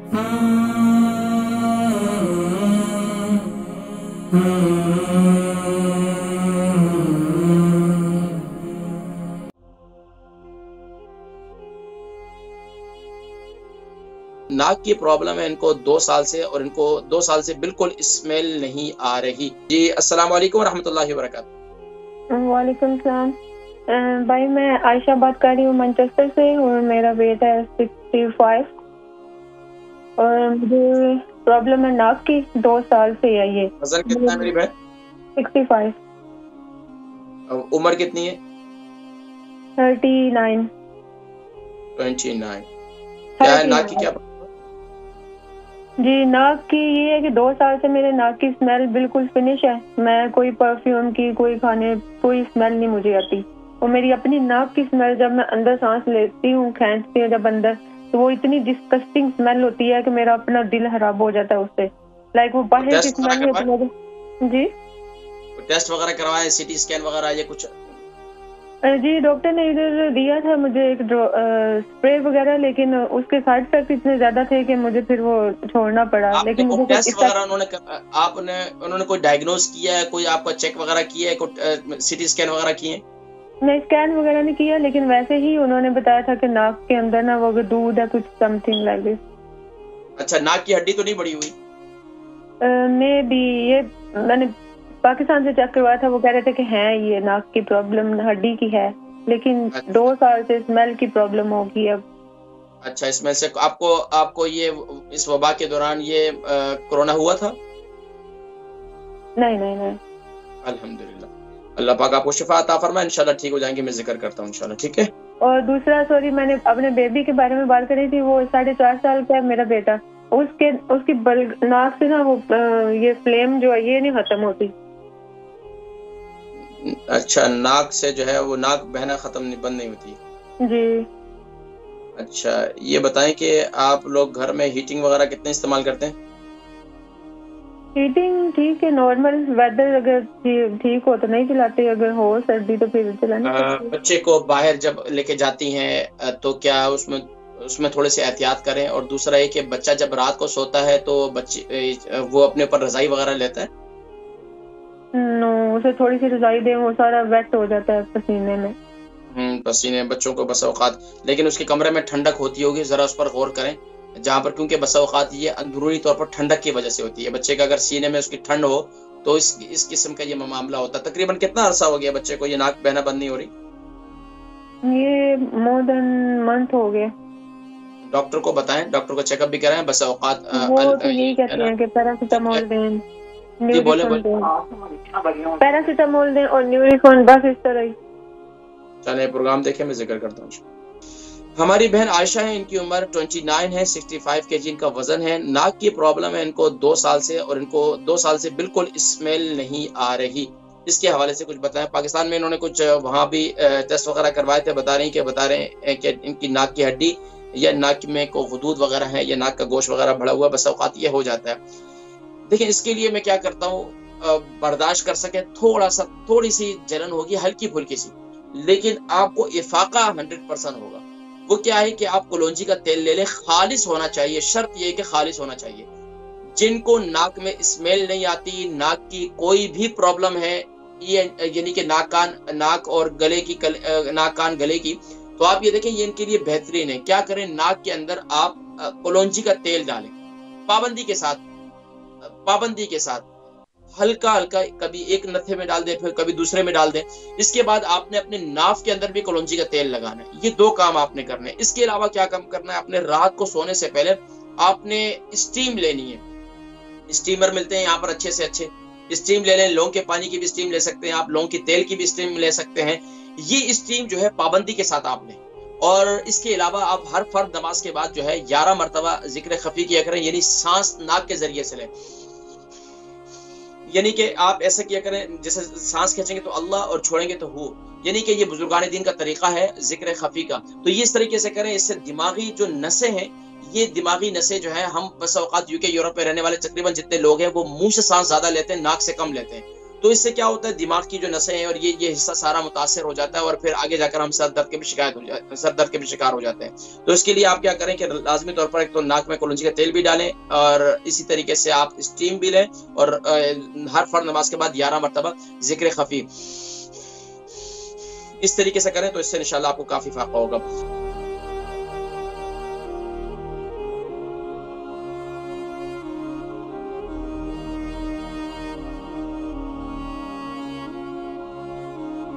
नाक की प्रॉब्लम है इनको 2 साल से, और इनको 2 साल से बिल्कुल स्मेल नहीं आ रही। जी अस्सलाम वालेकुम रहमतुल्लाहि व बरकातहू। वालेकुम सलाम। भाई मैं आयशा बात कर रही हूँ मैनचेस्टर से, और मेरा वेट है 65 और मुझे प्रॉब्लम है नाक की, 2 साल से है ये। वजन कितना है मेरी बहन? 65। उम्र कितनी है? 39। 29। क्या है नाक की क्या? जी नाक की ये है कि 2 साल से मेरे नाक की स्मेल बिल्कुल फिनिश है। मैं कोई परफ्यूम की, कोई खाने, कोई स्मेल नहीं मुझे आती। और मेरी अपनी नाक की स्मेल जब मैं अंदर सांस लेती हूँ, खींचती हूँ जब अंदर, तो वो इतनी डिस्कस्टिंग स्मेल होती है कि मेरा अपना दिल खराब हो जाता है उससे। लाइक वो बाहर की स्मेल नहीं होती। जी टेस्ट वगैरह करवाए, सीटी स्कैन वगैरह या कुछ? जी डॉक्टर ने इधर दिया था मुझे एक स्प्रे वगैरह, लेकिन उसके साइड इफेक्ट इतने ज्यादा थे कि मुझे फिर वो छोड़ना पड़ा। लेकिन मुझे टेस्ट वगैरह उन्होंने कोई डायग्नोज किया है, कोई आपका चेक वगैरह किया है, कोई सीटी स्कैन वगैरह किए हैं? नहीं स्कैन वगैरह नहीं किया, लेकिन वैसे ही उन्होंने बताया था कि नाक के अंदर ना वो दूध है कुछ, समथिंग लाइक दिस। अच्छा, नाक की हड्डी तो नहीं बड़ी हुई? मे बी ये मैंने पाकिस्तान से चेक करवाया था, वो कह रहे थे कि है ये नाक की प्रॉब्लम हड्डी की है, लेकिन अच्छा। 2 साल से स्मेल की प्रॉब्लम होगी अब। अच्छा, इसमें से आपको ये इस वबा के दौरान ये कोरोना हुआ था? नहीं नहीं नहीं। अल्हम्दुलिल्लाह, अल्लाह पाक आपको शिफा अता फरमाए, इंशाल्लाह ठीक हो जाएंगे। मैं जिक्र करता हूँ इंशाल्लाह, ठीक है। और दूसरा सॉरी, मैंने अपने बेबी के बारे में बात करी थी। वो 4.5 साल का है मेरा बेटा। उसकी नाक से ना वो ये फ्लेम जो है ये नहीं खत्म होती। अच्छा, नाक से जो है वो नाक बहना बंद नहीं होती जी। अच्छा, ये बताएं कि आप लोग घर में हीटिंग वगैरह कितने इस्तेमाल करते हैं? हीटिंग ठीक है, नॉर्मल वेदर अगर ठीक हो तो नहीं चलाते, अगर हो सर्दी तो फिर चलानी पड़ती है। बच्चे को बाहर जब लेके जाती हैं तो क्या उसमें थोड़े से एहतियात करें। और दूसरा है कि बच्चा जब रात को सोता है तो बच्चे वो अपने ऊपर रजाई वगैरह लेता है? नो, उसे थोड़ी सी रजाई दें, वो सारा वेट हो जाता है पसीने में। पसीने बच्चों को बसा औकात, लेकिन उसके कमरे में ठंडक होती होगी, जरा उस पर गौर करें। जहाँ पर, क्योंकि बसा औकात ये अंदरूनी तौर पर ठंडक की वजह से होती है। बच्चे का अगर सीने में उसकी ठंड हो तो इस किस्म का ये मामला होता है। तकरीबन कितना अरसा हो गया बच्चे को ये नाक बहना बंद नहीं हो रही? ये मोर देन मंथ हो गया। डॉक्टर को बताएं, डॉक्टर को चेकअप भी कराएं। बसा औकात वो तो यही कहते हैं कि पैरासीटामोल दें, न्यूरिफोन दें, पैरासीटामोल दें और न्यूरिफोन, बस इस तरह ही। चले प्रोग्राम देखें, मैं जिक्र करता हूँ। हमारी बहन आयशा है, इनकी उम्र 29 है, 65 केजी इनका वजन है। नाक की प्रॉब्लम है इनको 2 साल से, और इनको 2 साल से बिल्कुल स्मेल नहीं आ रही। इसके हवाले से कुछ बताएं। पाकिस्तान में इन्होंने कुछ वहाँ भी टेस्ट वगैरह करवाए थे। बता रहे हैं कि इनकी नाक की हड्डी या नाक में को गुदूद वगैरह है या नाक का गोश्त वगैरह बढ़ा हुआ, बस औकात ये हो जाता है। देखिए, इसके लिए मैं क्या करता हूँ, बर्दाश्त कर सके, थोड़ी सी जलन होगी हल्की फुल्की सी, लेकिन आपको इफाका 100% होगा। वो क्या है कि आप कलौंजी का तेल ले लें, खालिस होना चाहिए, शर्त ये है कि खालिस होना चाहिए। जिनको नाक में स्मेल नहीं आती, नाक की कोई भी प्रॉब्लम है, ये यानी कि नाक और गले की नाक कान गले की, तो आप ये देखें ये इनके लिए बेहतरीन है। क्या करें, नाक के अंदर आप कलौंजी का तेल डालें, पाबंदी के साथ हल्का हल्का, कभी एक नथे में डाल दें, फिर कभी दूसरे में डाल दें। इसके बाद आपने अपने नाफ के अंदर भी कलौंजी का तेल लगाना है। ये 2 काम आपने करने हैं। इसके अलावा क्या काम करना है, आपने रात को सोने से पहले आपने स्टीम लेनी है। स्टीमर मिलते हैं यहाँ पर अच्छे से अच्छे, स्टीम ले लें। लौंग के पानी की भी स्टीम ले सकते हैं आप, लौंग की तेल की भी स्टीम ले सकते हैं। ये स्टीम जो है पाबंदी के साथ आपने, और इसके अलावा आप हर फर्द नमाज के बाद जो है 11 मरतबा जिक्र खफी किया करें, यानी सांस नाक के जरिए से लें। यानी कि आप ऐसा किया करें, जैसे सांस खींचेंगे तो अल्लाह और छोड़ेंगे तो हु, यानी कि ये बुजुर्गान दीन का तरीका है जिक्र खफी का। तो ये इस तरीके से करें, इससे दिमागी जो नसें हैं, ये दिमागी नसें जो है, हम बस औकात यूके यूरोप में रहने वाले तकरीबन जितने लोग हैं वो मुंह से सांस ज्यादा लेते हैं, नाक से कम लेते हैं। तो इससे क्या होता है, दिमाग की जो नसें हैं और ये हिस्सा सारा मुतासर हो जाता है और फिर आगे जाकर हम सर दर्द के भी शिकार हो जाते हैं। तो इसके लिए आप क्या करें कि लाजमी तौर पर एक तो नाक में कलौंजी का तेल भी डालें और इसी तरीके से आप स्टीम भी लें और हर फर्द नमाज के बाद 11 मरतबा जिक्र खफी इस तरीके से करें तो इससे इंशाल्लाह आपको काफी फायदा होगा।